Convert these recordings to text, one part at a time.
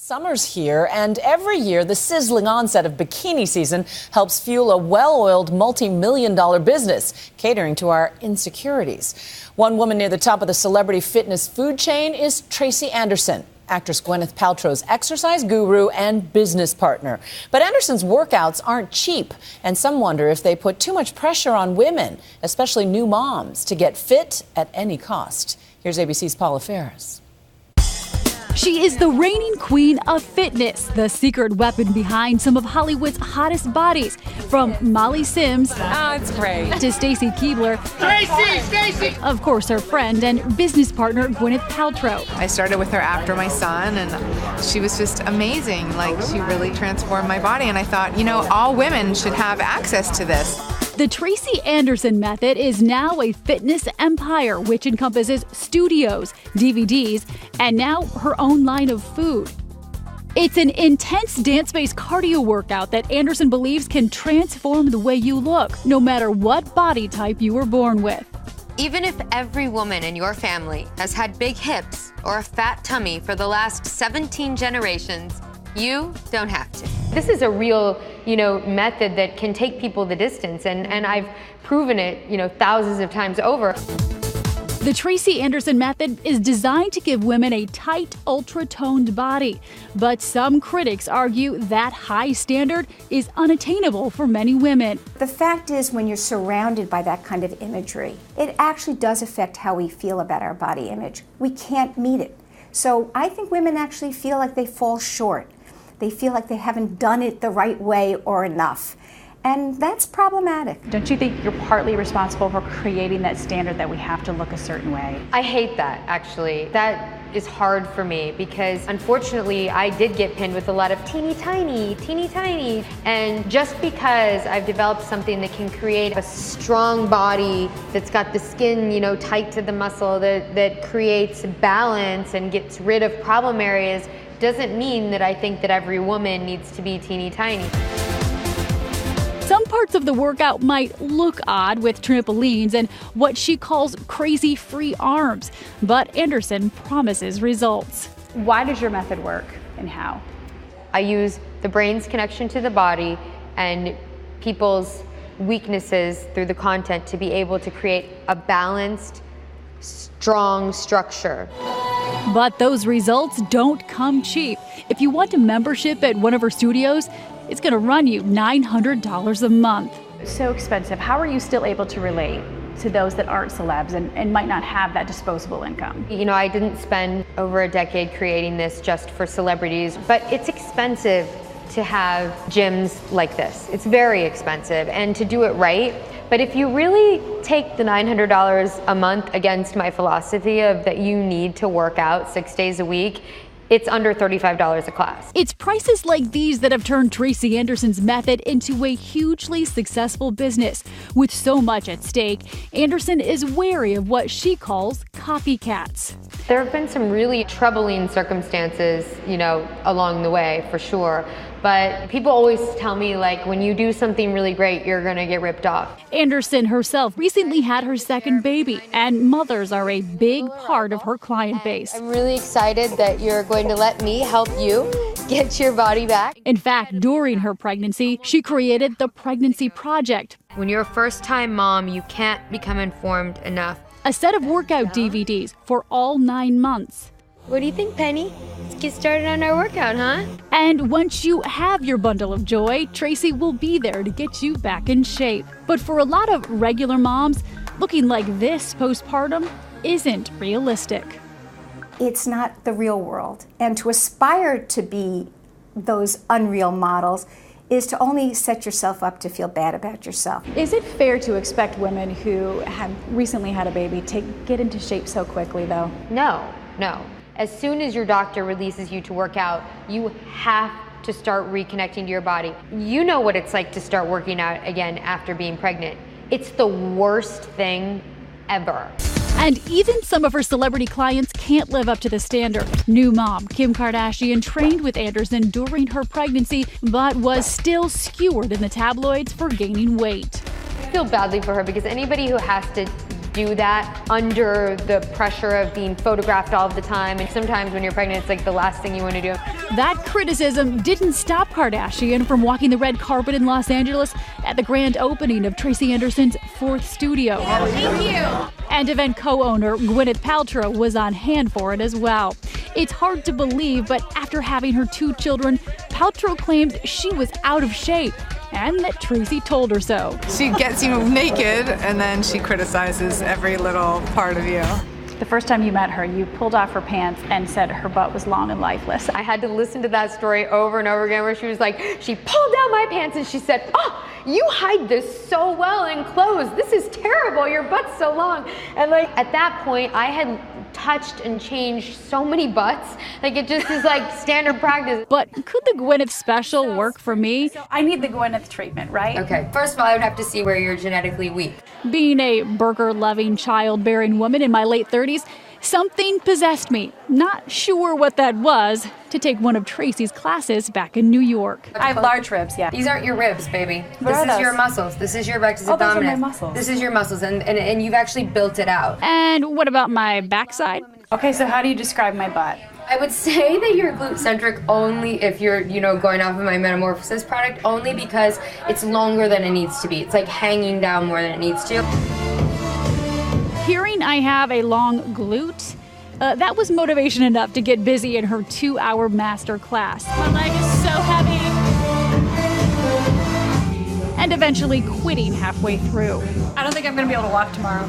Summer's here, and every year the sizzling onset of bikini season helps fuel a well-oiled multi-million-dollar business, catering to our insecurities. One woman near the top of the celebrity fitness food chain is Tracy Anderson, actress Gwyneth Paltrow's exercise guru and business partner. But Anderson's workouts aren't cheap, and some wonder if they put too much pressure on women, especially new moms, to get fit at any cost. Here's ABC's Paula Ferris. She is the reigning queen of fitness, the secret weapon behind some of Hollywood's hottest bodies, from Molly Sims it's great. to Stacy Keibler, Stacy! of course her friend and business partner Gwyneth Paltrow. I started with her after my son, and she was just amazing. Like, she really transformed my body, and I thought, all women should have access to this. The Tracy Anderson method is now a fitness empire, which encompasses studios, DVDs, and now her own line of food. It's an intense dance-based cardio workout that Anderson believes can transform the way you look, no matter what body type you were born with. Even if every woman in your family has had big hips or a fat tummy for the last 17 generations, you don't have to. This is a real, method that can take people the distance, and I've proven it, thousands of times over. The Tracy Anderson method is designed to give women a tight, ultra-toned body, but some critics argue that high standard is unattainable for many women. The fact is, when you're surrounded by that kind of imagery, it actually does affect how we feel about our body image. We can't meet it. So I think women actually feel like they fall short. They feel like they haven't done it the right way or enough. And that's problematic. Don't you think you're partly responsible for creating that standard that we have to look a certain way? I hate that, actually. That is hard for me because, unfortunately, I did get pinned with a lot of teeny tiny. And just because I've developed something that can create a strong body that's got the skin, tight to the muscle, that creates balance and gets rid of problem areas, doesn't mean that I think that every woman needs to be teeny tiny. Some parts of the workout might look odd with trampolines and what she calls crazy free arms, but Anderson promises results. Why does your method work and how? I use the brain's connection to the body and people's weaknesses through the content to be able to create a balanced, strong structure. But those results don't come cheap. If you want a membership at one of her studios, it's going to run you $900 a month. So expensive. How are you still able to relate to those that aren't celebs and might not have that disposable income? I didn't spend over a decade creating this just for celebrities, but it's expensive to have gyms like this. It's very expensive, and to do it right. But if you really take the $900 a month against my philosophy of that you need to work out 6 days a week, it's under $35 a class. It's prices like these that have turned Tracy Anderson's method into a hugely successful business. With so much at stake, Anderson is wary of what she calls copycats. There have been some really troubling circumstances, along the way, for sure. But people always tell me, when you do something really great, you're going to get ripped off. Anderson herself recently had her second baby, and mothers are a big part of her client base. I'm really excited that you're going to let me help you get your body back. In fact, during her pregnancy, she created the Pregnancy Project. When you're a first-time mom, you can't become informed enough. A set of workout DVDs for all 9 months. What do you think, Penny? Let's get started on our workout, huh? And once you have your bundle of joy, Tracy will be there to get you back in shape. But for a lot of regular moms, looking like this postpartum isn't realistic. It's not the real world. And to aspire to be those unreal models is to only set yourself up to feel bad about yourself. Is it fair to expect women who have recently had a baby to get into shape so quickly, though? No. As soon as your doctor releases you to work out, you have to start reconnecting to your body. You know what it's like to start working out again after being pregnant. It's the worst thing ever. And even some of her celebrity clients can't live up to the standard. New mom Kim Kardashian trained with Anderson during her pregnancy, but was still skewered in the tabloids for gaining weight. I feel badly for her because anybody who has to do that under the pressure of being photographed all the time. And sometimes when you're pregnant, it's like the last thing you want to do. That criticism didn't stop Kardashian from walking the red carpet in Los Angeles at the grand opening of Tracy Anderson's 4th studio. Thank you. And event co-owner Gwyneth Paltrow was on hand for it as well. It's hard to believe, but after having her 2 children, Paltrow claims she was out of shape and that Tracy told her so. She gets you naked and then she criticizes every little part of you. The first time you met her, you pulled off her pants and said her butt was long and lifeless. I had to listen to that story over and over again where she was like, she pulled down my pants and she said, oh, you hide this so well in clothes. This is terrible. Your butt's so long. And like at that point, I had touched and changed so many butts. Like it just is like standard practice. But could the Gwyneth special work for me? I need the Gwyneth treatment, right? Okay, first of all, I would have to see where you're genetically weak. Being a burger-loving, childbearing woman in my late 30s, something possessed me, not sure what that was, to take one of Tracy's classes back in New York. I have large ribs, yeah. These aren't your ribs, baby. What are This is those? your muscles. This is your rectus Oh, those are abdominis. my muscles. This is your muscles, and you've actually built it out. And what about my backside? Okay, so how do you describe my butt? I would say that you're glute-centric only if you're, going off of my Metamorphosis product, only because it's longer than it needs to be. It's like hanging down more than it needs to. Hearing I have a long glute, that was motivation enough to get busy in her 2-hour master class. My leg is so heavy. And eventually quitting halfway through. I don't think I'm gonna be able to walk tomorrow.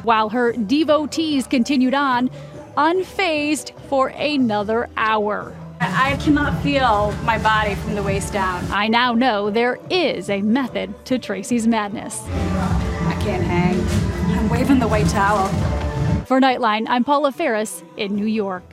While her devotees continued on, unfazed for another hour. I cannot feel my body from the waist down. I now know there is a method to Tracy's madness. I can't hang. I'm waving the white towel. For Nightline, I'm Paula Ferris in New York.